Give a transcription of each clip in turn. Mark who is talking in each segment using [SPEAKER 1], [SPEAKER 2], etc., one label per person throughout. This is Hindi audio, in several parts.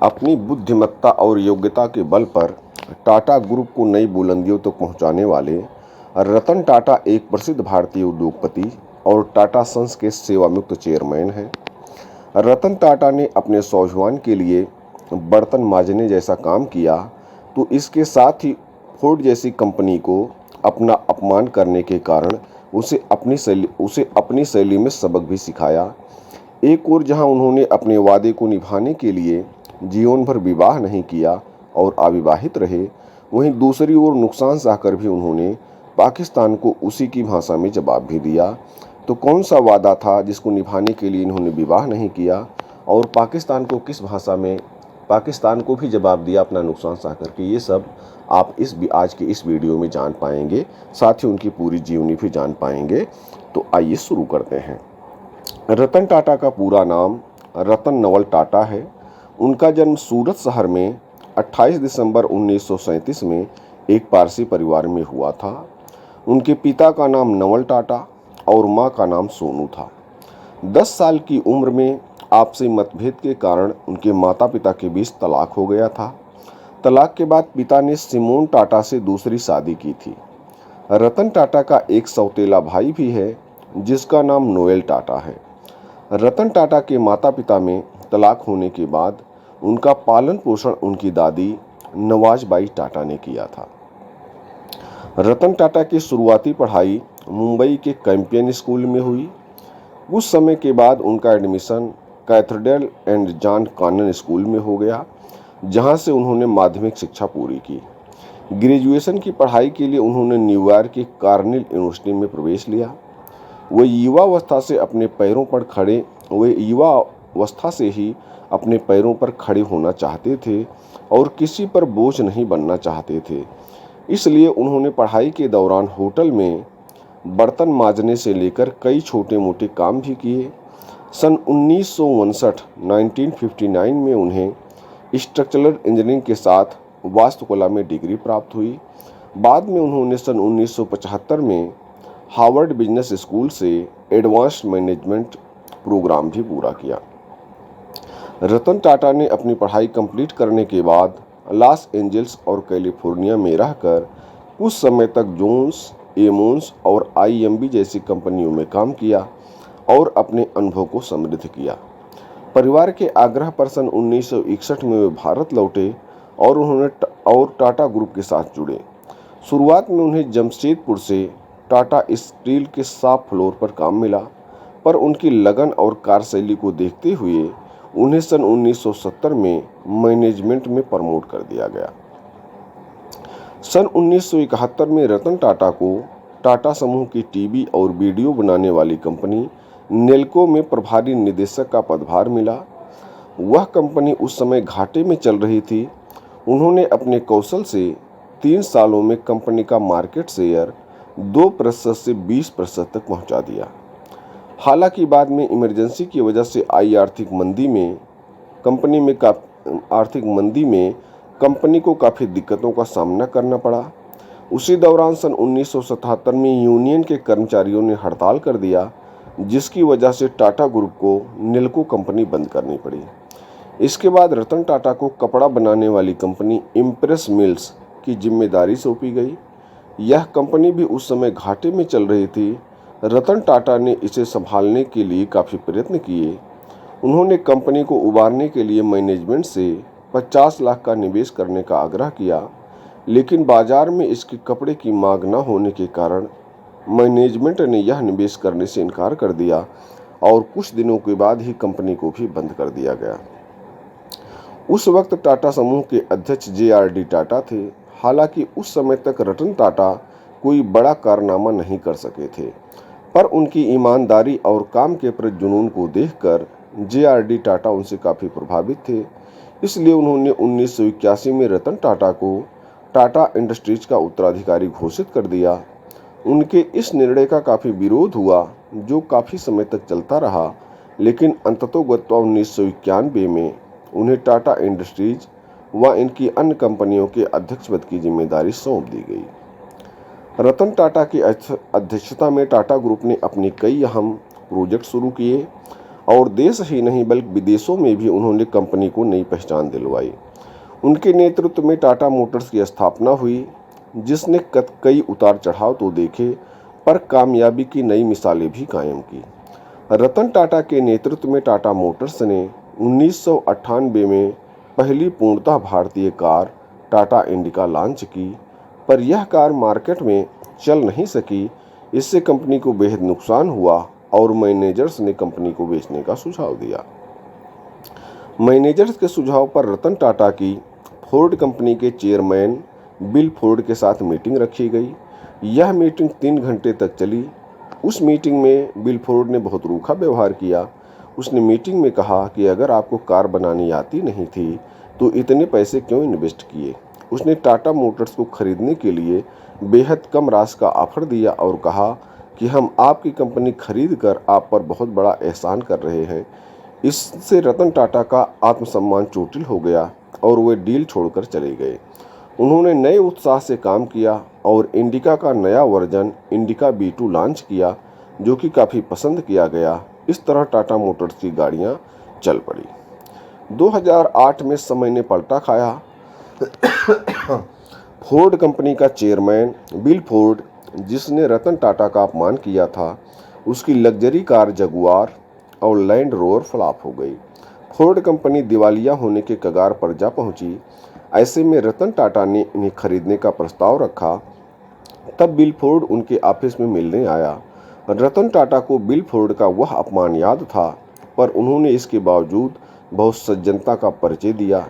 [SPEAKER 1] अपनी बुद्धिमत्ता और योग्यता के बल पर टाटा ग्रुप को नई बुलंदियों तक पहुंचाने वाले रतन टाटा एक प्रसिद्ध भारतीय उद्योगपति और टाटा सन्स के सेवामुक्त चेयरमैन हैं। रतन टाटा ने अपने स्वाभिमान के लिए बर्तन मांजने जैसा काम किया, तो इसके साथ ही फोर्ड जैसी कंपनी को अपना अपमान करने के कारण उसे अपनी शैली में सबक भी सिखाया। एक ओर जहां उन्होंने अपने वादे को निभाने के लिए जीवन भर विवाह नहीं किया और अविवाहित रहे, वहीं दूसरी ओर नुकसान सहकर भी उन्होंने पाकिस्तान को उसी की भाषा में जवाब भी दिया। तो कौन सा वादा था जिसको निभाने के लिए इन्होंने विवाह नहीं किया और पाकिस्तान को किस भाषा में पाकिस्तान को भी जवाब दिया अपना नुकसान सहकर के, ये सब आप आज के इस वीडियो में जान पाएंगे, साथ ही उनकी पूरी जीवनी भी जान पाएंगे। तो आइए शुरू करते हैं। रतन टाटा का पूरा नाम रतन नवल टाटा है। उनका जन्म सूरत शहर में 28 दिसंबर 1937 में एक पारसी परिवार में हुआ था। उनके पिता का नाम नवल टाटा और मां का नाम सोनू था। 10 साल की उम्र में आपसी मतभेद के कारण उनके माता पिता के बीच तलाक हो गया था। तलाक के बाद पिता ने सिमोन टाटा से दूसरी शादी की थी। रतन टाटा का एक सौतेला भाई भी है जिसका नाम नोएल टाटा है। रतन टाटा के माता पिता में तलाक होने के बाद उनका पालन पोषण उनकी दादी नवाजबाई टाटा ने किया था। रतन टाटा की शुरुआती पढ़ाई मुंबई के कैंपियन स्कूल में हुई। कुछ समय के बाद उनका admission cathedral and John Connon school में हो गया, जहां से उन्होंने माध्यमिक शिक्षा पूरी की। ग्रेजुएशन की पढ़ाई के लिए उन्होंने न्यूयॉर्क की कार्नेल यूनिवर्सिटी में प्रवेश लिया। वे युवावस्था से ही अपने पैरों पर खड़े होना चाहते थे और किसी पर बोझ नहीं बनना चाहते थे। इसलिए उन्होंने पढ़ाई के दौरान होटल में बर्तन मांजने से लेकर कई छोटे मोटे काम भी किए। सन 1959 में उन्हें स्ट्रक्चरल इंजीनियरिंग के साथ वास्तुकला में डिग्री प्राप्त हुई। बाद में उन्होंने सन 1975 में हार्वर्ड बिजनेस स्कूल से एडवांस्ड मैनेजमेंट प्रोग्राम भी पूरा किया। रतन टाटा ने अपनी पढ़ाई कंप्लीट करने के बाद लॉस एंजल्स और कैलिफोर्निया में रहकर कुछ समय तक जोन्स, एमोन्स और IMB जैसी कंपनियों में काम किया और अपने अनुभव को समृद्ध किया। परिवार के आग्रह पर सन 1961 में वे भारत लौटे और टाटा ग्रुप के साथ जुड़े। शुरुआत में उन्हें जमशेदपुर से टाटा स्टील के शॉप फ्लोर पर काम मिला, पर उनकी लगन और कार्यशैली को देखते हुए उन्हें सन 1970 में मैनेजमेंट में प्रमोट कर दिया गया। सन 1971 में रतन टाटा को टाटा समूह की टीवी और वीडियो बनाने वाली कंपनी नेल्को में प्रभारी निदेशक का पदभार मिला। वह कंपनी उस समय घाटे में चल रही थी। उन्होंने अपने कौशल से 3 सालों में कंपनी का मार्केट शेयर 2% से 20% तक पहुंचा दिया। हालांकि बाद में इमरजेंसी की वजह से आई आर्थिक मंदी में कंपनी को काफ़ी दिक्कतों का सामना करना पड़ा। उसी दौरान सन 1977 में यूनियन के कर्मचारियों ने हड़ताल कर दिया, जिसकी वजह से टाटा ग्रुप को नेल्को कंपनी बंद करनी पड़ी। इसके बाद रतन टाटा को कपड़ा बनाने वाली कंपनी इम्प्रेस मिल्स की जिम्मेदारी सौंपी गई। यह कंपनी भी उस समय घाटे में चल रही थी। रतन टाटा ने इसे संभालने के लिए काफ़ी प्रयत्न किए। उन्होंने कंपनी को उबारने के लिए मैनेजमेंट से 50 लाख का निवेश करने का आग्रह किया, लेकिन बाजार में इसके कपड़े की मांग न होने के कारण मैनेजमेंट ने यह निवेश करने से इनकार कर दिया और कुछ दिनों के बाद ही कंपनी को भी बंद कर दिया गया। उस वक्त टाटा समूह के अध्यक्ष JRD टाटा थे। हालांकि उस समय तक रतन टाटा कोई बड़ा कारनामा नहीं कर सके थे, पर उनकी ईमानदारी और काम के प्रति जुनून को देखकर JRD टाटा उनसे काफ़ी प्रभावित थे। इसलिए उन्होंने 1981 में रतन टाटा को टाटा इंडस्ट्रीज का उत्तराधिकारी घोषित कर दिया। उनके इस निर्णय का काफ़ी विरोध हुआ, जो काफ़ी समय तक चलता रहा, लेकिन अंततोगत्वा 1991 में उन्हें टाटा इंडस्ट्रीज व इनकी अन्य कंपनियों के अध्यक्ष पद की जिम्मेदारी सौंप दी गई। रतन टाटा की अध्यक्षता में टाटा ग्रुप ने अपने कई अहम प्रोजेक्ट शुरू किए और देश ही नहीं बल्कि विदेशों में भी उन्होंने कंपनी को नई पहचान दिलवाई। उनके नेतृत्व में टाटा मोटर्स की स्थापना हुई, जिसने कई उतार चढ़ाव तो देखे पर कामयाबी की नई मिसालें भी कायम की। रतन टाटा के नेतृत्व में टाटा मोटर्स ने 1998 में पहली पूर्णतः भारतीय कार टाटा इंडिका लॉन्च की, पर यह कार मार्केट में चल नहीं सकी। इससे कंपनी को बेहद नुकसान हुआ और मैनेजर्स ने कंपनी को बेचने का सुझाव दिया। मैनेजर्स के सुझाव पर रतन टाटा की फोर्ड कंपनी के चेयरमैन बिल फोर्ड के साथ मीटिंग रखी गई। यह मीटिंग 3 घंटे तक चली। उस मीटिंग में बिल फोर्ड ने बहुत रूखा व्यवहार किया। उसने मीटिंग में कहा कि अगर आपको कार बनानी आती नहीं थी तो इतने पैसे क्यों इन्वेस्ट किए। उसने टाटा मोटर्स को खरीदने के लिए बेहद कम राशि का ऑफर दिया और कहा कि हम आपकी कंपनी खरीद कर आप पर बहुत बड़ा एहसान कर रहे हैं। इससे रतन टाटा का आत्मसम्मान चोटिल हो गया और वे डील छोड़कर चले गए। उन्होंने नए उत्साह से काम किया और इंडिका का नया वर्जन इंडिका B2 लॉन्च किया, जो कि काफ़ी पसंद किया गया। इस तरह टाटा मोटर्स की गाड़ियां चल पड़ी। 2008 में समय ने पलटा खाया। फोर्ड कंपनी का चेयरमैन बिल फोर्ड, जिसने रतन टाटा का अपमान किया था, उसकी लग्जरी कार जगुआर और लैंड रोवर फ्लॉप हो गई। फोर्ड कंपनी दिवालिया होने के कगार पर जा पहुंची। ऐसे में रतन टाटा ने इन्हें खरीदने का प्रस्ताव रखा। तब बिल फोर्ड उनके ऑफिस में मिलने आया। रतन टाटा को बिल फोर्ड का वह अपमान याद था, पर उन्होंने इसके बावजूद बहुत सज्जनता का परिचय दिया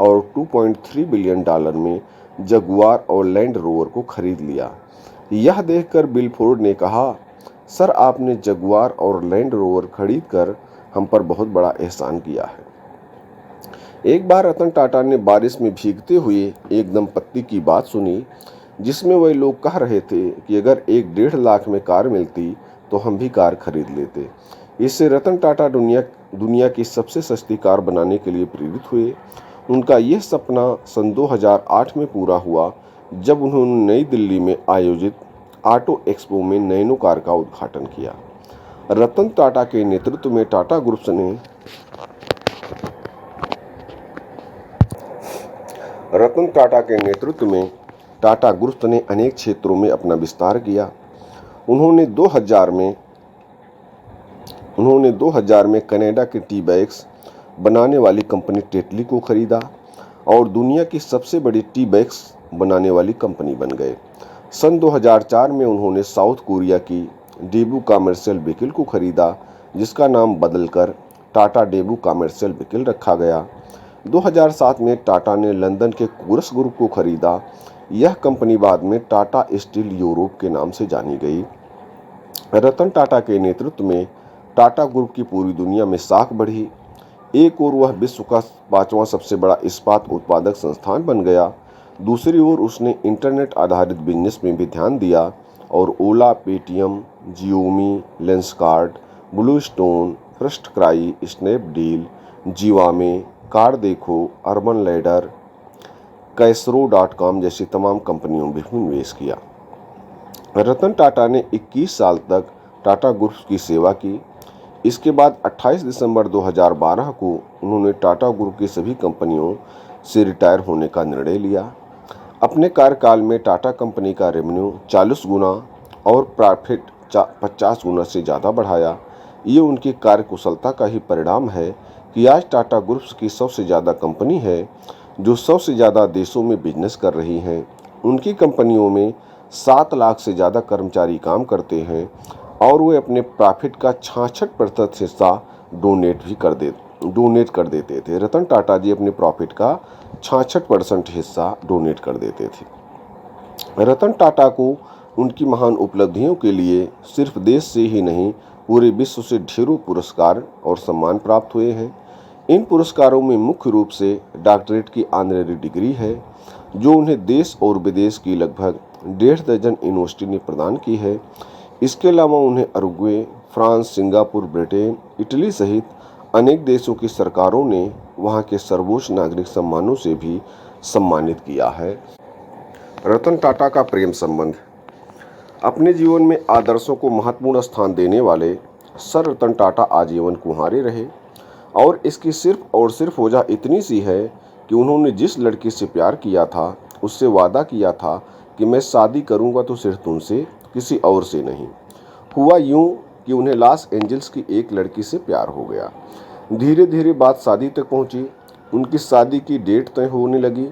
[SPEAKER 1] और $2.3 बिलियन में जगुआर और लैंड रोवर को खरीद लिया। यह देखकर बिल फोर्ड ने कहा, सर, आपने जगुआर और लैंड रोवर खरीद कर हम पर बहुत बड़ा एहसान किया है। एक बार रतन टाटा ने बारिश में भीगते हुए एक दंपत्ति की बात सुनी, जिसमें वह लोग कह रहे थे कि अगर 1-1.5 लाख में कार मिलती तो हम भी कार खरीद लेते। इससे रतन टाटा दुनिया की सबसे सस्ती कार बनाने के लिए प्रेरित हुए। उनका यह सपना सन 2008 में पूरा हुआ, जब उन्होंने नई दिल्ली में आयोजित ऑटो एक्सपो में नैनो कार का उद्घाटन किया। रतन टाटा के नेतृत्व में टाटा ग्रुप्स ने अनेक क्षेत्रों में अपना विस्तार किया। उन्होंने 2000 में कनाडा के टी बैग्स बनाने वाली कंपनी टेटली को खरीदा और दुनिया की सबसे बड़ी टी बैग्स बनाने वाली कंपनी बन गए। सन 2004 में उन्होंने साउथ कोरिया की डेबू कमर्शियल व्हीकल को खरीदा, जिसका नाम बदलकर टाटा डेबू कमर्शियल व्हीकल रखा गया। 2007 में टाटा ने लंदन के कोरस ग्रुप को खरीदा। यह कंपनी बाद में टाटा स्टील यूरोप के नाम से जानी गई। रतन टाटा के नेतृत्व में टाटा ग्रुप की पूरी दुनिया में साख बढ़ी। एक ओर वह विश्व का 5वां सबसे बड़ा इस्पात उत्पादक संस्थान बन गया, दूसरी ओर उसने इंटरनेट आधारित बिजनेस में भी ध्यान दिया और Ola, Paytm, Xiaomi, Lenskart, blue stone, first cry, Snapdeal, Zivame, car Dekho, urban ladder, कैसरो.com जैसी तमाम कंपनियों में भी निवेश किया। रतन टाटा ने 21 साल तक टाटा ग्रुप की सेवा की। इसके बाद 28 दिसंबर 2012 को उन्होंने टाटा ग्रुप की सभी कंपनियों से रिटायर होने का निर्णय लिया। अपने कार्यकाल में टाटा कंपनी का रेवेन्यू 40 गुना और प्रॉफिट 50 गुना से ज़्यादा बढ़ाया। ये उनकी कार्यकुशलता का ही परिणाम है कि आज टाटा ग्रुप्स की सबसे ज़्यादा कंपनी है जो सबसे ज़्यादा देशों में बिजनेस कर रही हैं। उनकी कंपनियों में 7 लाख से ज़्यादा कर्मचारी काम करते हैं और वे अपने प्रॉफिट का 66% हिस्सा डोनेट कर देते थे। रतन टाटा जी अपने प्रॉफिट का 66% हिस्सा डोनेट कर देते थे। रतन टाटा को उनकी महान उपलब्धियों के लिए सिर्फ देश से ही नहीं, पूरे विश्व से ढेरों पुरस्कार और सम्मान प्राप्त हुए हैं। इन पुरस्कारों में मुख्य रूप से डॉक्टरेट की ऑनरेरी डिग्री है, जो उन्हें देश और विदेश की लगभग 1.5 दर्जन यूनिवर्सिटी ने प्रदान की है। इसके अलावा उन्हें Uruguay, France, Singapore, Britain, Italy सहित अनेक देशों की सरकारों ने वहां के सर्वोच्च नागरिक सम्मानों से भी सम्मानित किया है। रतन टाटा का प्रेम संबंध। अपने जीवन में आदर्शों को महत्वपूर्ण स्थान देने वाले सर रतन टाटा आजीवन कुंवारे रहे और इसकी सिर्फ और सिर्फ वजह इतनी सी है कि उन्होंने जिस लड़की से प्यार किया था उससे वादा किया था कि मैं शादी करूंगा तो सिर्फ तुमसे, किसी और से नहीं। हुआ यूं कि उन्हें लॉस एंजल्स की एक लड़की से प्यार हो गया। धीरे धीरे बात शादी तक पहुंची। उनकी शादी की डेट तय होने लगी,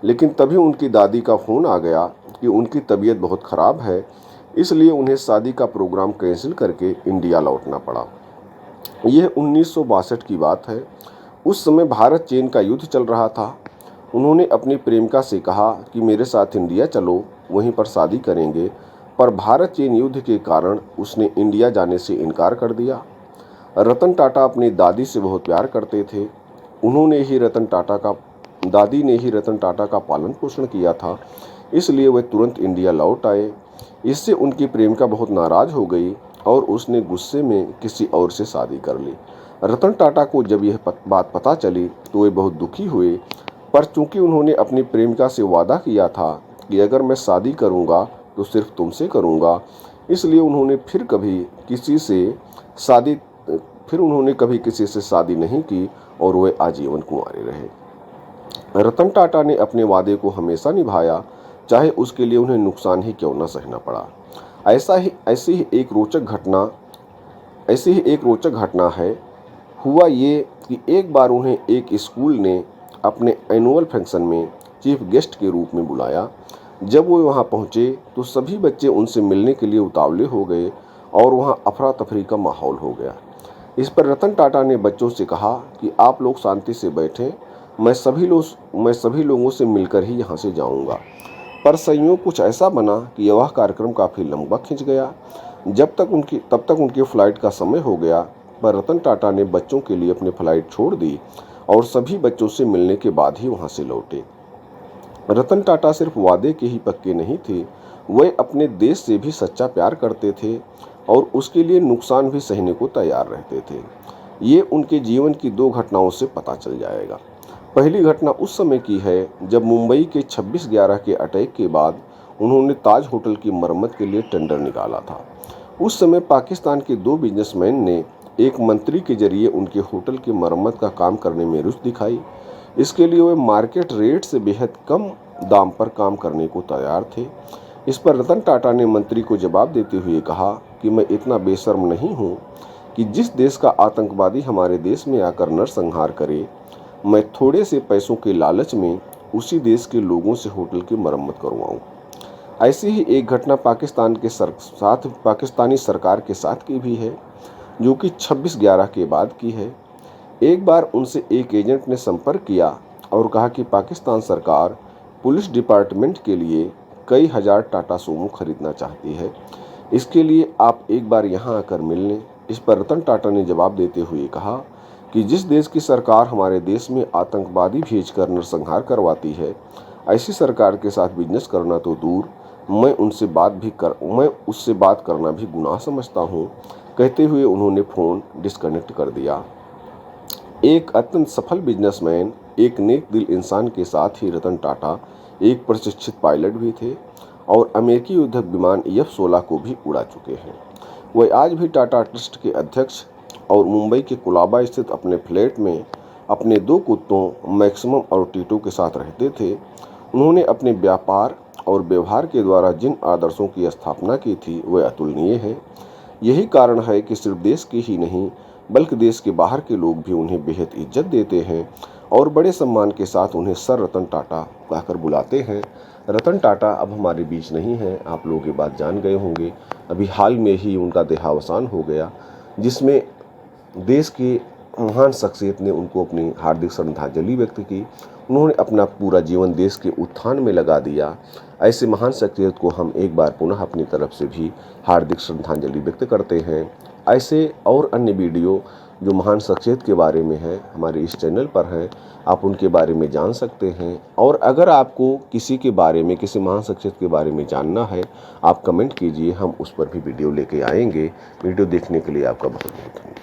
[SPEAKER 1] लेकिन तभी उनकी दादी का फ़ोन आ गया कि उनकी तबीयत बहुत ख़राब है, इसलिए उन्हें शादी का प्रोग्राम कैंसिल करके इंडिया लौटना पड़ा। यह 1962 की बात है। उस समय भारत चीन का युद्ध चल रहा था। उन्होंने अपनी प्रेमिका से कहा कि मेरे साथ इंडिया चलो, वहीं पर शादी करेंगे, पर भारत चीन युद्ध के कारण उसने इंडिया जाने से इनकार कर दिया। रतन टाटा अपनी दादी से बहुत प्यार करते थे। दादी ने ही रतन टाटा का पालन पोषण किया था, इसलिए वे तुरंत इंडिया लौट आए। इससे उनकी प्रेमिका बहुत नाराज हो गई और उसने गुस्से में किसी और से शादी कर ली। रतन टाटा को जब यह बात पता चली तो वे बहुत दुखी हुए, पर चूंकि उन्होंने अपनी प्रेमिका से वादा किया था कि अगर मैं शादी करूंगा तो सिर्फ तुमसे करूंगा, इसलिए उन्होंने कभी किसी से शादी नहीं की और वे आजीवन कुंवारे रहे। रतन टाटा ने अपने वादे को हमेशा निभाया, चाहे उसके लिए उन्हें नुकसान ही क्यों न सहना पड़ा। ऐसी ही एक रोचक घटना है। हुआ ये कि एक बार उन्हें एक स्कूल ने अपने एनुअल फंक्शन में चीफ गेस्ट के रूप में बुलाया। जब वो वहाँ पहुँचे तो सभी बच्चे उनसे मिलने के लिए उतावले हो गए और वहाँ अफरा तफरी का माहौल हो गया। इस पर रतन टाटा ने बच्चों से कहा कि आप लोग शांति से बैठें, मैं सभी लोगों से मिलकर ही यहाँ से जाऊँगा। पर संयोग कुछ ऐसा बना कि यह कार्यक्रम काफ़ी लंबा खिंच गया। तब तक उनकी फ्लाइट का समय हो गया, पर रतन टाटा ने बच्चों के लिए अपनी फ्लाइट छोड़ दी और सभी बच्चों से मिलने के बाद ही वहाँ से लौटे। रतन टाटा सिर्फ वादे के ही पक्के नहीं थे, वे अपने देश से भी सच्चा प्यार करते थे और उसके लिए नुकसान भी सहने को तैयार रहते थे। ये उनके जीवन की दो घटनाओं से पता चल जाएगा। पहली घटना उस समय की है जब मुंबई के 26/11 के अटैक के बाद उन्होंने ताज होटल की मरम्मत के लिए टेंडर निकाला था। उस समय पाकिस्तान के दो बिजनेसमैन ने एक मंत्री के जरिए उनके होटल की मरम्मत का काम करने में रुचि दिखाई। इसके लिए वे मार्केट रेट से बेहद कम दाम पर काम करने को तैयार थे। इस पर रतन टाटा ने मंत्री को जवाब देते हुए कहा कि मैं इतना बेशर्म नहीं हूँ कि जिस देश का आतंकवादी हमारे देश में आकर नरसंहार करे, मैं थोड़े से पैसों के लालच में उसी देश के लोगों से होटल की मरम्मत करवाऊँ। ऐसी ही एक घटना पाकिस्तानी सरकार के साथ की भी है, जो कि 26/11 के बाद की है। एक बार उनसे एक एजेंट ने संपर्क किया और कहा कि पाकिस्तान सरकार पुलिस डिपार्टमेंट के लिए कई हजार टाटा सूमो खरीदना चाहती है, इसके लिए आप एक बार यहाँ आकर मिल लें। इस पर रतन टाटा ने जवाब देते हुए कहा कि जिस देश की सरकार हमारे देश में आतंकवादी भेजकर नरसंहार करवाती है, ऐसी सरकार के साथ बिजनेस करना तो दूर, मैं उससे बात करना भी गुनाह समझता हूँ। कहते हुए उन्होंने फ़ोन डिस्कनेक्ट कर दिया। एक अत्यंत सफल बिजनेसमैन, एक नेक दिल इंसान के साथ ही रतन टाटा एक प्रशिक्षित पायलट भी थे और अमेरिकी युद्धक विमान F-16 को भी उड़ा चुके हैं। वह आज भी टाटा ट्रस्ट के अध्यक्ष और मुंबई के कुलाबा स्थित अपने फ्लैट में अपने दो कुत्तों मैक्सिमम और टीटो के साथ रहते थे। उन्होंने अपने व्यापार और व्यवहार के द्वारा जिन आदर्शों की स्थापना की थी वे अतुलनीय हैं। यही कारण है कि सिर्फ देश के ही नहीं बल्कि देश के बाहर के लोग भी उन्हें बेहद इज्जत देते हैं और बड़े सम्मान के साथ उन्हें सर रतन टाटा कहकर बुलाते हैं। रतन टाटा अब हमारे बीच नहीं हैं, आप लोग ये बात जान गए होंगे। अभी हाल में ही उनका देहावसान हो गया, जिसमें देश की महान शख्सियत ने उनको अपनी हार्दिक श्रद्धांजलि व्यक्त की। उन्होंने अपना पूरा जीवन देश के उत्थान में लगा दिया। ऐसे महान शख्सियत को हम एक बार पुनः अपनी तरफ से भी हार्दिक श्रद्धांजलि व्यक्त करते हैं। ऐसे और अन्य वीडियो जो महान शख्सियत के बारे में है हमारे इस चैनल पर हैं, आप उनके बारे में जान सकते हैं। और अगर आपको किसी महान शख्सियत के बारे में जानना है, आप कमेंट कीजिए, हम उस पर भी वीडियो लेके आएंगे। वीडियो देखने के लिए आपका बहुत बहुत धन्यवाद।